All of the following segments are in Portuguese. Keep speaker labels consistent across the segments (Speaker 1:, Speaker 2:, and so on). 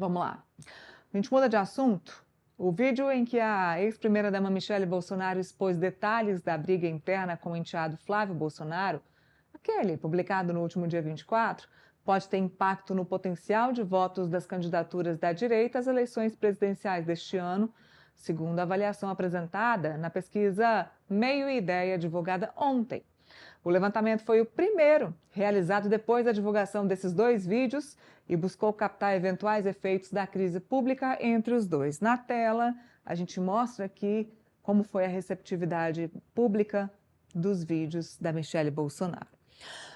Speaker 1: Vamos lá. A gente muda de assunto. O vídeo em que a ex-primeira-dama Michele Bolsonaro expôs detalhes da briga interna com o enteado Flávio Bolsonaro, aquele publicado no último dia 24, pode ter impacto no potencial de votos das candidaturas da direita às eleições presidenciais deste ano, segundo a avaliação apresentada na pesquisa Meio e Ideia, divulgada ontem. O levantamento foi o primeiro realizado depois da divulgação desses dois vídeos e buscou captar eventuais efeitos da crise pública entre os dois. Na tela, a gente mostra aqui como foi a receptividade pública dos vídeos da Michele Bolsonaro.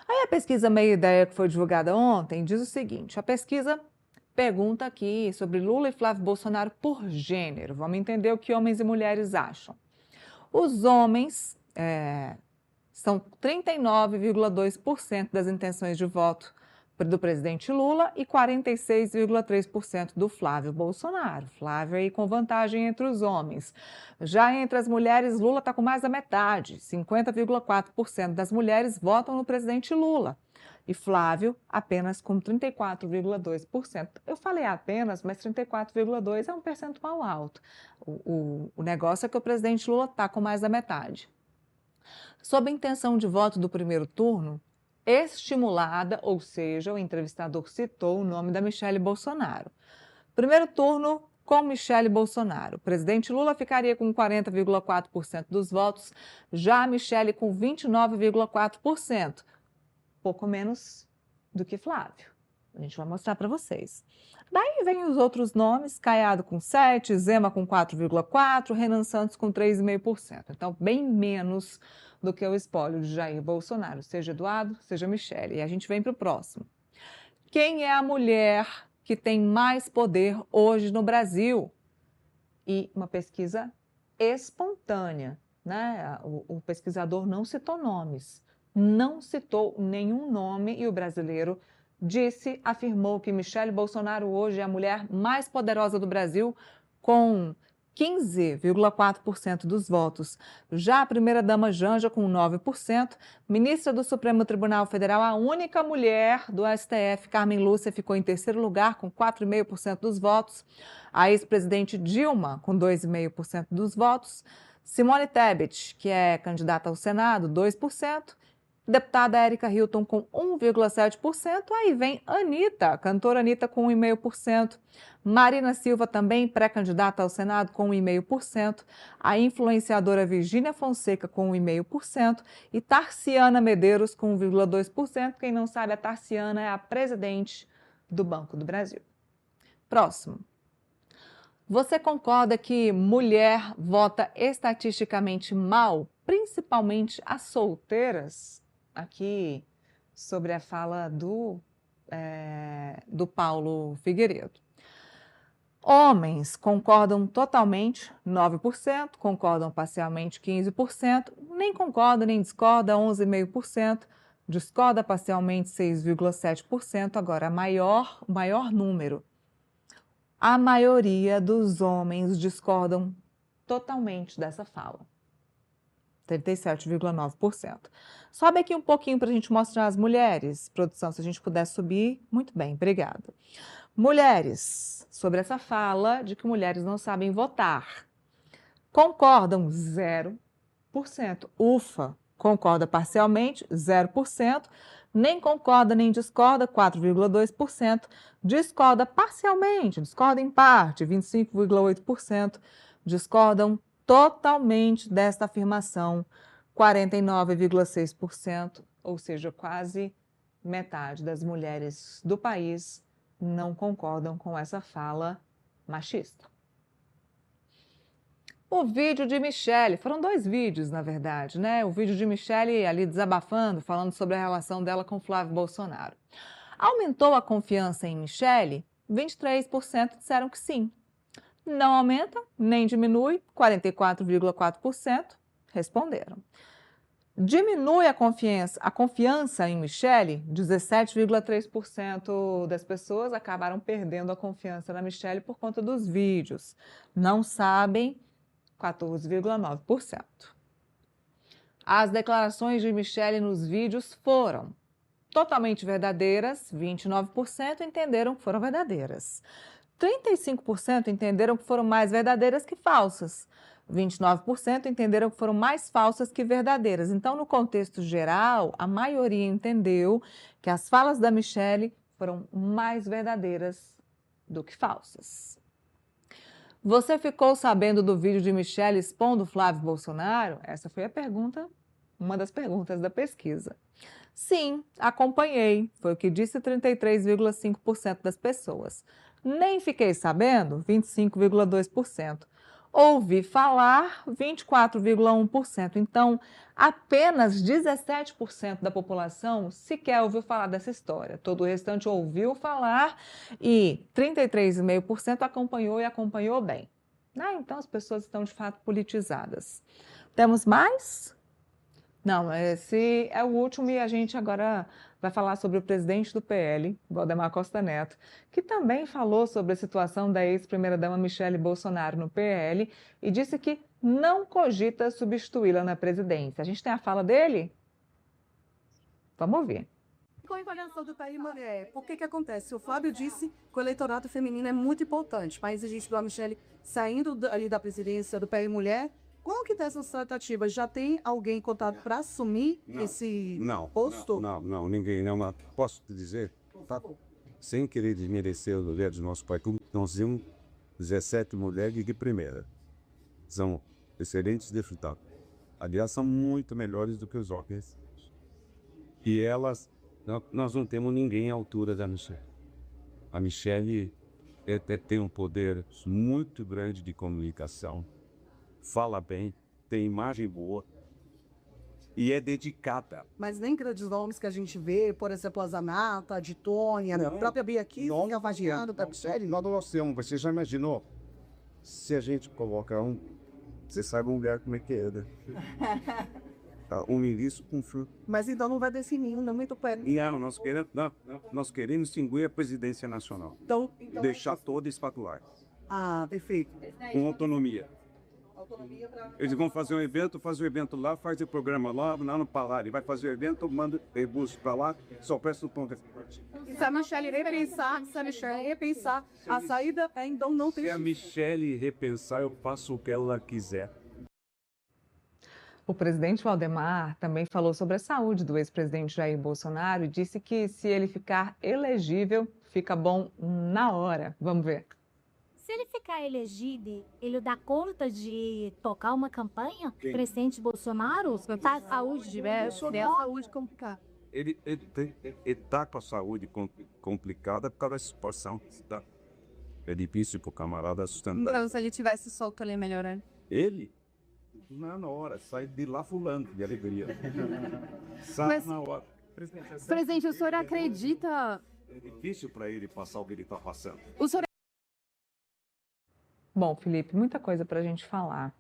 Speaker 1: Aí a pesquisa Meia Ideia, que foi divulgada ontem, diz o seguinte: a pesquisa pergunta aqui sobre Lula e Flávio Bolsonaro por gênero. Vamos entender o que homens e mulheres acham. Os homens são 39,2% das intenções de voto do presidente Lula e 46,3% do Flávio Bolsonaro. Flávio aí com vantagem entre os homens. Já entre as mulheres, Lula está com mais da metade. 50,4% das mulheres votam no presidente Lula. E Flávio apenas com 34,2%. Eu falei apenas, mas 34,2% é um percentual alto. O negócio é que o presidente Lula está com mais da metade. Sob a intenção de voto do primeiro turno, estimulada, ou seja, o entrevistador citou o nome da Michele Bolsonaro. Primeiro turno com Michele Bolsonaro. O presidente Lula ficaria com 40,4% dos votos, já a Michele com 29,4%, pouco menos do que Flávio. A gente vai mostrar para vocês. Daí vem os outros nomes: Caiado com 7%, Zema com 4,4%, Renan Santos com 3,5%. Então, bem menos do que o espólio de Jair Bolsonaro, seja Eduardo, seja Michele. E a gente vem para o próximo. Quem é a mulher que tem mais poder hoje no Brasil? E uma pesquisa espontânea, né? O pesquisador não citou nomes, não citou nenhum nome e o brasileiro afirmou que Michele Bolsonaro hoje é a mulher mais poderosa do Brasil, com 15,4% dos votos. Já a primeira-dama Janja, com 9%, ministra do Supremo Tribunal Federal, a única mulher do STF, Carmen Lúcia, ficou em terceiro lugar, com 4,5% dos votos. A ex-presidente Dilma, com 2,5% dos votos. Simone Tebet, que é candidata ao Senado, 2%. Deputada Érica Hilton com 1,7%, aí vem Anitta, cantora Anitta com 1,5%, Marina Silva também pré-candidata ao Senado com 1,5%, a influenciadora Virgínia Fonseca com 1,5% e Tarciana Medeiros com 1,2%. Quem não sabe, a Tarciana é a presidente do Banco do Brasil. Próximo. Você concorda que mulher vota estatisticamente mal, principalmente as solteiras? Aqui sobre a fala do Paulo Figueiredo. Homens concordam totalmente, 9%, concordam parcialmente, 15%, nem concorda nem discorda, 11,5%, discorda parcialmente, 6,7%. Agora, o maior número. A maioria dos homens discordam totalmente dessa fala. 37,9%. Sobe aqui um pouquinho para a gente mostrar as mulheres. Produção, se a gente puder subir, muito bem, obrigada. Mulheres, sobre essa fala de que mulheres não sabem votar. Concordam 0%. Ufa, concorda parcialmente, 0%. Nem concorda nem discorda, 4,2%. Discorda parcialmente, discorda em parte, 25,8%. Discordam totalmente desta afirmação, 49,6%, ou seja, quase metade das mulheres do país não concordam com essa fala machista. O vídeo de Michele, foram dois vídeos, na verdade, né? O vídeo de Michele ali desabafando, falando sobre a relação dela com Flávio Bolsonaro. Aumentou a confiança em Michele? 23% disseram que sim. Não aumenta, nem diminui, 44,4% responderam. Diminui a confiança em Michele? 17,3% das pessoas acabaram perdendo a confiança na Michele por conta dos vídeos. Não sabem, 14,9%. As declarações de Michele nos vídeos foram totalmente verdadeiras, 29% entenderam que foram verdadeiras. 35% entenderam que foram mais verdadeiras que falsas. 29% entenderam que foram mais falsas que verdadeiras. Então, no contexto geral, a maioria entendeu que as falas da Michelle foram mais verdadeiras do que falsas. Você ficou sabendo do vídeo de Michelle expondo Flávio Bolsonaro? Essa foi a pergunta, uma das perguntas da pesquisa. Sim, acompanhei, foi o que disse 33,5% das pessoas. Nem fiquei sabendo, 25,2%. Ouvi falar, 24,1%. Então, apenas 17% da população sequer ouviu falar dessa história. Todo o restante ouviu falar e 33,5% acompanhou e acompanhou bem. Então, as pessoas estão de fato politizadas. Temos mais? Não, esse é o último e a gente agora vai falar sobre o presidente do PL, Valdemar Costa Neto, que também falou sobre a situação da ex-primeira-dama Michelle Bolsonaro no PL e disse que não cogita substituí-la na presidência. A gente tem a fala dele? Vamos ouvir.
Speaker 2: Com a avaliação do PL Mulher, por que acontece? O Flávio disse que o eleitorado feminino é muito importante, mas a gente viu a Michelle saindo ali da presidência do PL Mulher. Qual que está essa tratativa? Já tem alguém cotado para assumir esse posto?
Speaker 3: Não, ninguém. Não, posso te dizer, tá, sem querer desmerecer os mulheres do nosso país, nós temos 17 mulheres de primeira. São excelentes deputadas. Aliás, são muito melhores do que os homens. E elas, nós não temos ninguém à altura da Michelle. A Michelle tem um poder muito grande de comunicação. Fala bem, tem imagem boa e é dedicada.
Speaker 2: Mas nem grandes nomes que a gente vê, por exemplo, a Zanata, a Ditônia, a própria Bia aqui, fica vagiando da Michelle.
Speaker 3: Nós temos, você já imaginou? Se a gente coloca você sabe um lugar como é que é, né? Um ministro com fruto.
Speaker 2: Mas então não vai definir, não é muito pé.
Speaker 3: Nós queremos extinguir a presidência nacional.
Speaker 2: Então
Speaker 3: Deixar toda espatular.
Speaker 2: Perfeito.
Speaker 3: Com autonomia. Eles vão fazer um evento lá, faz o programa lá no Palácio. Vai fazer o evento, manda recursos para lá, só presta o ponto de forte.
Speaker 2: E se a Michelle repensar, a saída então não tem.
Speaker 3: Se a Michelle repensar, eu faço o que ela quiser.
Speaker 1: O presidente Valdemar também falou sobre a saúde do ex-presidente Jair Bolsonaro e disse que se ele ficar elegível, fica bom na hora. Vamos ver.
Speaker 4: Se ele ficar elegido, ele dá conta de tocar uma campanha? O presidente Bolsonaro? Tá a saúde diversa,
Speaker 2: saúde complicada.
Speaker 3: Ele está com a saúde complicada por causa da situação. Tá? É difícil para o camarada sustentar.
Speaker 2: Então, se ele tivesse solto, ele ia melhorar.
Speaker 3: Ele? Na hora, sai de lá fulano de alegria. Sai na hora.
Speaker 2: Presidente, o senhor acredita...
Speaker 3: É difícil para ele passar o que ele está passando.
Speaker 2: O senhor...
Speaker 1: Bom, Felipe, muita coisa para a gente falar.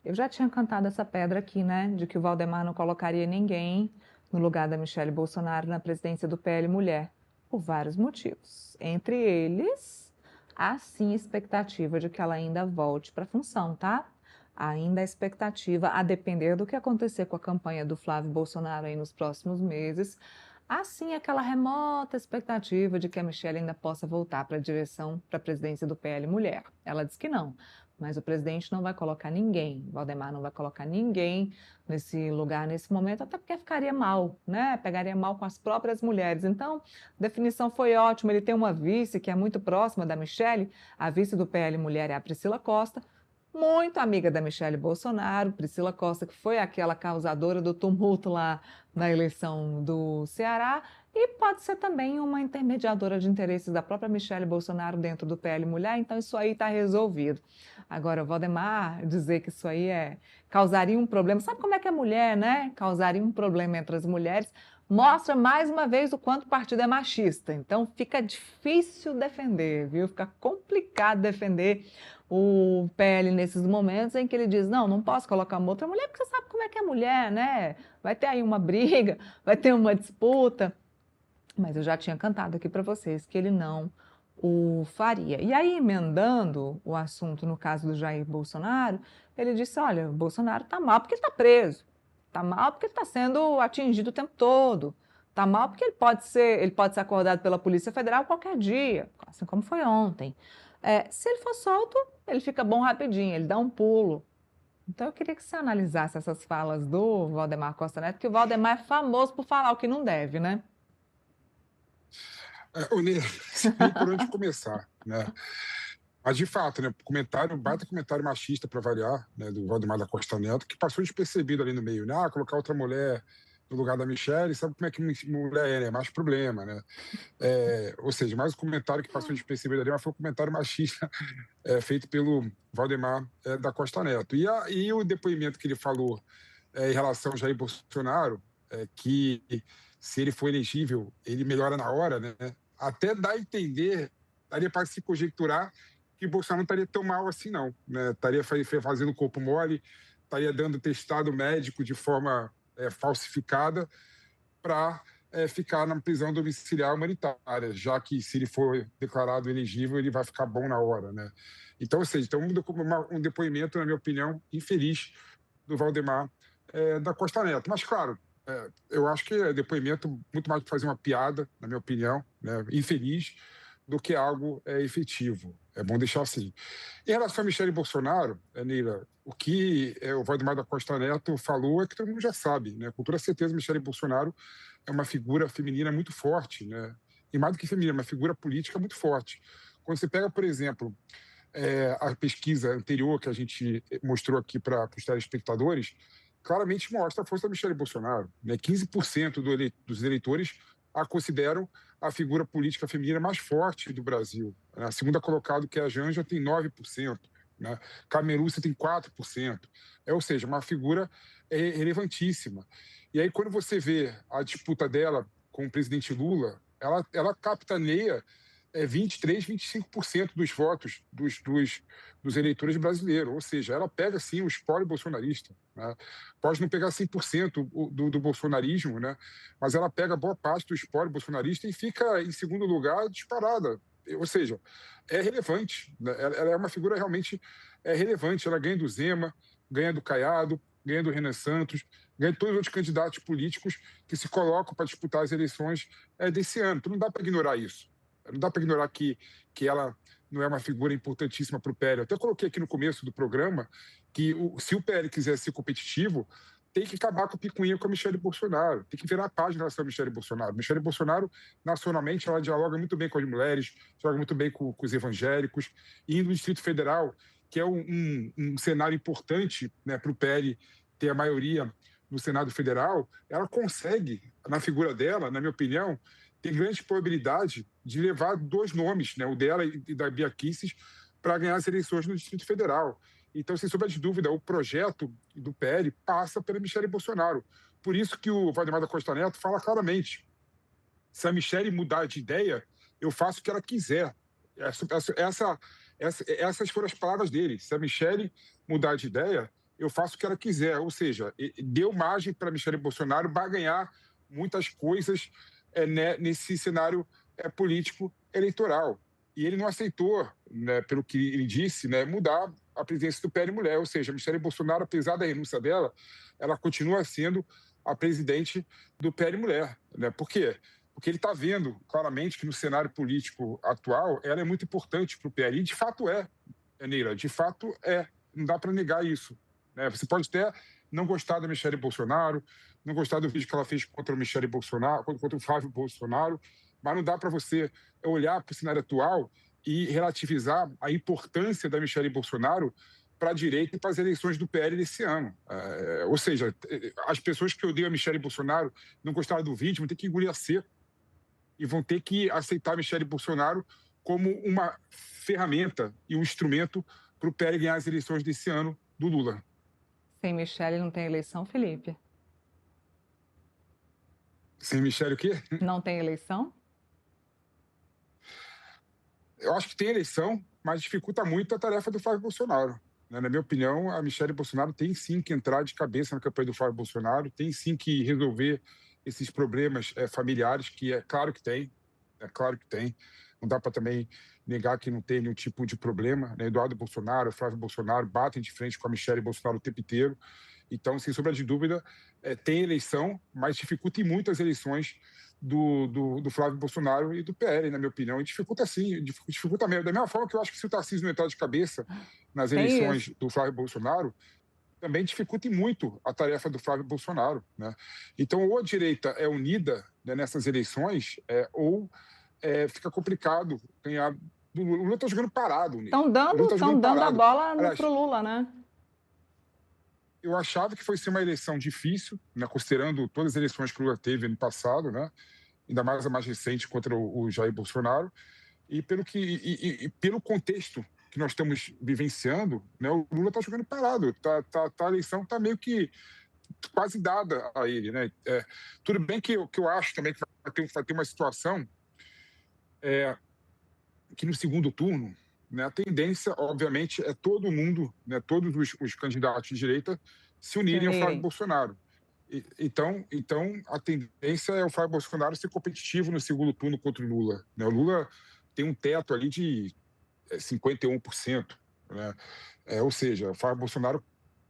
Speaker 1: Eu já tinha cantado essa pedra aqui, né? De que o Valdemar não colocaria ninguém no lugar da Michelle Bolsonaro na presidência do PL Mulher, por vários motivos. Entre eles, há sim expectativa de que ela ainda volte para a função, tá? Ainda a expectativa, a depender do que acontecer com a campanha do Flávio Bolsonaro aí nos próximos meses, há sim aquela remota expectativa de que a Michelle ainda possa voltar para a direção, para a presidência do PL Mulher. Ela diz que não, mas o presidente não vai colocar ninguém, Valdemar não vai colocar ninguém nesse lugar nesse momento, até porque ficaria mal, né? Pegaria mal com as próprias mulheres. Então, a definição foi ótima, ele tem uma vice que é muito próxima da Michelle, a vice do PL Mulher é a Priscila Costa, muito amiga da Michelle Bolsonaro, Priscila Costa, que foi aquela causadora do tumulto lá na eleição do Ceará, e pode ser também uma intermediadora de interesses da própria Michelle Bolsonaro dentro do PL Mulher, então isso aí está resolvido. Agora, o Valdemar dizer que isso aí causaria um problema, sabe como é que é mulher, né? Causaria um problema entre as mulheres, mostra mais uma vez o quanto o partido é machista. Então fica difícil defender, viu? Fica complicado defender o PL nesses momentos em que ele diz, não posso colocar uma outra mulher, porque você sabe como é que é mulher, né? Vai ter aí uma briga, vai ter uma disputa. Mas eu já tinha cantado aqui para vocês que ele não o faria. E aí, emendando o assunto no caso do Jair Bolsonaro, ele disse, olha, o Bolsonaro está mal porque ele está preso. Está mal porque ele está sendo atingido o tempo todo. Tá mal porque ele pode ser acordado pela Polícia Federal qualquer dia, assim como foi ontem. Se ele for solto, ele fica bom rapidinho, ele dá um pulo. Então eu queria que você analisasse essas falas do Valdemar Costa Neto, que o Valdemar é famoso por falar o que não deve, né?
Speaker 5: Ney, sei nem por onde começar, né? Mas, de fato, né, baita comentário machista, para variar, né, do Valdemar da Costa Neto, que passou despercebido ali no meio, né? Colocar outra mulher no lugar da Michelle, sabe como é que mulher é, né? Mais problema, né? Ou seja, mais um comentário que passou despercebido ali, mas foi um comentário machista feito pelo Valdemar da Costa Neto. E o depoimento que ele falou em relação ao Jair Bolsonaro, que se ele for elegível, ele melhora na hora, né? Até dá a entender, daria para se conjecturar que Bolsonaro não estaria tão mal assim, não, né? Estaria fazendo corpo mole, estaria dando testado médico de forma falsificada para ficar na prisão domiciliar humanitária, já que se ele for declarado elegível, ele vai ficar bom na hora, né? Então, ou seja, um depoimento, na minha opinião, infeliz do Valdemar da Costa Neto. Mas, claro, eu acho que é depoimento muito mais para fazer uma piada, na minha opinião, né? Infeliz, do que algo efetivo. É bom deixar assim. Em relação a Michele Bolsonaro, Neila, o que o Valdemar da Costa Neto falou é que todo mundo já sabe, né? Com toda certeza, Michele Bolsonaro é uma figura feminina muito forte, né? E mais do que feminina, uma figura política muito forte. Quando você pega, por exemplo, a pesquisa anterior que a gente mostrou aqui para os telespectadores, claramente mostra a força da Michele Bolsonaro, né? 15% dos eleitores a consideram a figura política feminina mais forte do Brasil. A segunda colocada, que é a Janja, tem 9%. Né? Camelúcia tem 4%. Ou seja, uma figura relevantíssima. E aí, quando você vê a disputa dela com o presidente Lula, ela capitaneia 23%, 25% dos votos dos eleitores brasileiros. Ou seja, ela pega, sim, o espólio bolsonarista. Né? Pode não pegar 100% do bolsonarismo, né? Mas ela pega boa parte do espólio bolsonarista e fica em segundo lugar disparada. Ou seja, é relevante. Né? Ela é uma figura realmente relevante. Ela ganha do Zema, ganha do Caiado, ganha do Renan Santos, ganha de todos os outros candidatos políticos que se colocam para disputar as eleições desse ano. Então não dá para ignorar isso. Não dá para ignorar que ela não é uma figura importantíssima para o PL. Eu até coloquei aqui no começo do programa que se o PL quiser ser competitivo, tem que acabar com o picuinha com a Michele Bolsonaro, tem que virar a página em relação a Michele Bolsonaro. Michele Bolsonaro, nacionalmente, ela dialoga muito bem com as mulheres, dialoga muito bem com os evangélicos, e no Distrito Federal, que é um cenário importante, né, para o PL ter a maioria no Senado Federal, ela consegue, na figura dela, na minha opinião, tem grande probabilidade de levar dois nomes, né, o dela e da Bia Kicis, para ganhar as eleições no Distrito Federal. Então, sem sombra de dúvida, o projeto do PL passa pela Michele Bolsonaro. Por isso que o Valdemar da Costa Neto fala claramente: se a Michele mudar de ideia, eu faço o que ela quiser. Essas foram as palavras dele. Se a Michele mudar de ideia, eu faço o que ela quiser. Ou seja, deu margem para a Michele Bolsonaro ganhar muitas coisas nesse cenário político eleitoral. E ele não aceitou, né, pelo que ele disse, né, mudar a presidência do PL Mulher. Ou seja, a Michele Bolsonaro, apesar da renúncia dela, ela continua sendo a presidente do PL Mulher. Né? Por quê? Porque ele está vendo claramente que no cenário político atual ela é muito importante para o PL. E de fato Neila, de fato é. Não dá para negar isso. Né? Você pode até não gostar da Michele Bolsonaro, não gostar do vídeo que ela fez contra o Michele Bolsonaro, contra o Flávio Bolsonaro, mas não dá para você olhar para o cenário atual e relativizar a importância da Michele Bolsonaro para a direita e para as eleições do PL desse ano. Ou seja, as pessoas que odeiam a Michele Bolsonaro, não gostaram do vídeo, vão ter que engolir a seco e vão ter que aceitar a Michele Bolsonaro como uma ferramenta e um instrumento para o PL ganhar as eleições desse ano do Lula.
Speaker 1: Sem Michele não tem eleição, Felipe?
Speaker 5: Sem Michele o quê?
Speaker 1: Não tem eleição?
Speaker 5: Eu acho que tem eleição, mas dificulta muito a tarefa do Flávio Bolsonaro. Na minha opinião, a Michele Bolsonaro tem sim que entrar de cabeça na campanha do Flávio Bolsonaro, tem sim que resolver esses problemas familiares, que é claro que tem, Não dá para também negar que não tem nenhum tipo de problema. Né? Eduardo Bolsonaro, Flávio Bolsonaro batem de frente com a Michele Bolsonaro o tempo inteiro. Então, sem sombra de dúvida, tem eleição, mas dificulta muito as eleições do Flávio Bolsonaro e do PL, na minha opinião. E dificulta sim, dificulta mesmo. Da mesma forma que eu acho que se o Tarcísio não entrar de cabeça nas
Speaker 1: Tem
Speaker 5: eleições
Speaker 1: isso.
Speaker 5: do Flávio Bolsonaro, também dificulta muito a tarefa do Flávio Bolsonaro, né? Então, ou a direita é unida, né, nessas eleições, ou fica complicado ganhar. O Lula está jogando parado, Nívia.
Speaker 1: Estão
Speaker 5: O Lula está jogando
Speaker 1: dando a
Speaker 5: parado.
Speaker 1: bola
Speaker 5: Aliás,
Speaker 1: pro Lula, né?
Speaker 5: eu achava que foi ser uma eleição difícil, né, considerando todas as eleições que o Lula teve no passado, né, ainda mais a mais recente contra o Jair Bolsonaro, e pelo contexto que nós estamos vivenciando, né, o Lula está jogando parado, a eleição está meio que quase dada a ele, né? Tudo bem que eu acho também que vai ter uma situação que no segundo turno, né, a tendência, obviamente, é todo mundo, né, todos os candidatos de direita se unirem ao Flávio Bolsonaro. Então, a tendência é o Flávio Bolsonaro ser competitivo no segundo turno contra o Lula, né? O Lula tem um teto ali de 51%, né? Ou seja, o Flávio Bolsonaro,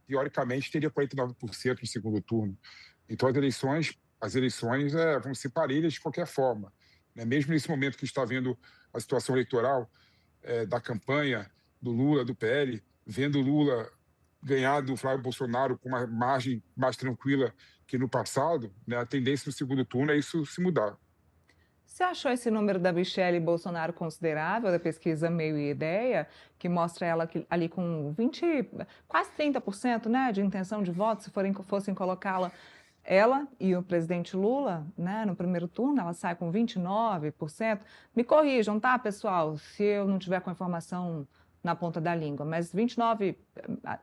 Speaker 5: teoricamente, teria 49% no segundo turno. Então, as eleições vão ser parelhas de qualquer forma, né? Mesmo nesse momento que está vendo a situação eleitoral da campanha do Lula, do PL, vendo o Lula ganhar do Flávio Bolsonaro com uma margem mais tranquila que no passado, né, a tendência no segundo turno é isso se mudar.
Speaker 1: Você achou esse número da Michelle Bolsonaro considerável, da pesquisa Meio e Ideia, que mostra ela ali com 20, quase 30%, né, de intenção de voto, se fossem colocá-la, ela e o presidente Lula, né, no primeiro turno, ela sai com 29%. Me corrijam, tá, pessoal, se eu não tiver com a informação na ponta da língua, mas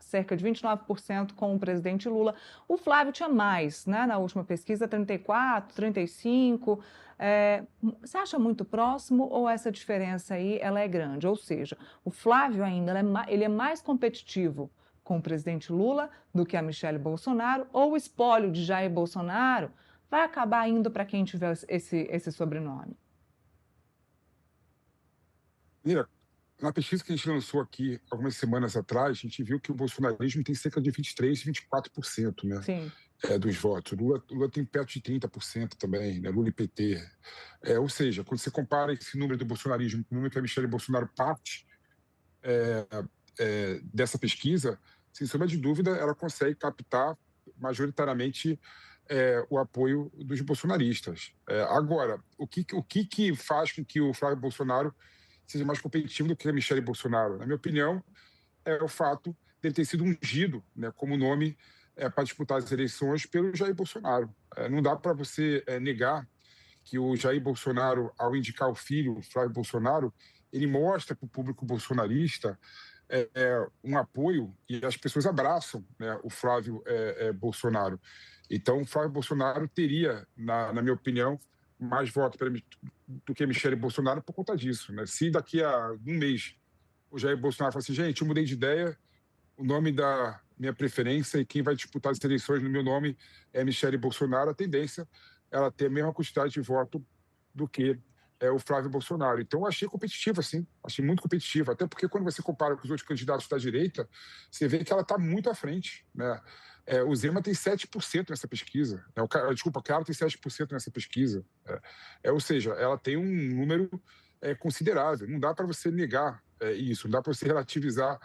Speaker 1: cerca de 29% com o presidente Lula. O Flávio tinha mais, né, na última pesquisa, 34%, 35%. Você acha muito próximo ou essa diferença aí ela é grande? Ou seja, o Flávio ainda ele é mais competitivo com o presidente Lula do que a Michelle Bolsonaro, ou o espólio de Jair Bolsonaro vai acabar indo para quem tiver esse sobrenome?
Speaker 5: Mira, na pesquisa que a gente lançou aqui algumas semanas atrás, a gente viu que o bolsonarismo tem cerca de 23%, 24%, né,
Speaker 1: Sim.
Speaker 5: dos votos. O Lula tem perto de 30% também, né, Lula e PT. Ou seja, quando você compara esse número do bolsonarismo com o número que a Michelle Bolsonaro parte dessa pesquisa, sem sombra de dúvida, ela consegue captar majoritariamente o apoio dos bolsonaristas. Agora, o que faz com que o Flávio Bolsonaro seja mais competitivo do que a Michelle Bolsonaro? Na minha opinião, é o fato de ele ter sido ungido, né, como nome para disputar as eleições pelo Jair Bolsonaro. Não dá para você negar que o Jair Bolsonaro, ao indicar o filho, Flávio Bolsonaro, ele mostra para o público bolsonarista um apoio e as pessoas abraçam, né, o Flávio Bolsonaro. Então, o Flávio Bolsonaro teria, na minha opinião, mais votos do que a Michelle Bolsonaro por conta disso, né? Se daqui a um mês o Jair Bolsonaro fala assim, gente, eu mudei de ideia, o nome da minha preferência e quem vai disputar as eleições no meu nome é Michelle Bolsonaro, a tendência é ela ter a mesma quantidade de voto do que o Flávio Bolsonaro. Então, eu achei competitiva, sim, achei muito competitiva, até porque quando você compara com os outros candidatos da direita, você vê que ela está muito à frente, né? O Zema tem 7% nessa pesquisa, né? Desculpa, o Carlos tem 7% nessa pesquisa, ou seja, ela tem um número considerável, não dá para você negar isso, não dá para você relativizar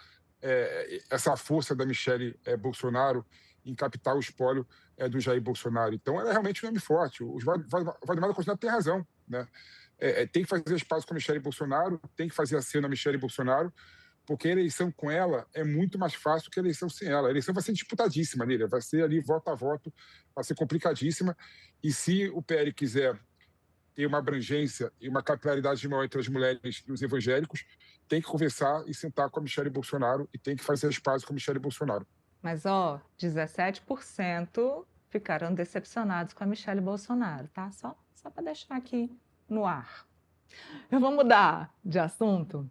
Speaker 5: essa força da Michelle Bolsonaro em captar o espólio do Jair Bolsonaro. Então, ela é realmente um nome forte. O Valdemar da Costa tem razão, né? Tem que fazer espaço com a Michelle Bolsonaro, tem que fazer aceno a Michelle Bolsonaro, porque a eleição com ela é muito mais fácil que a eleição sem ela. A eleição vai ser disputadíssima nele, vai ser ali voto a voto, vai ser complicadíssima. E se o PL quiser ter uma abrangência e uma capilaridade maior entre as mulheres e os evangélicos, tem que conversar e sentar com a Michelle Bolsonaro e tem que fazer espaço com a Michelle Bolsonaro.
Speaker 1: Mas, 17% ficaram decepcionados com a Michelle Bolsonaro, tá? Só para deixar aqui no ar. Eu vou mudar de assunto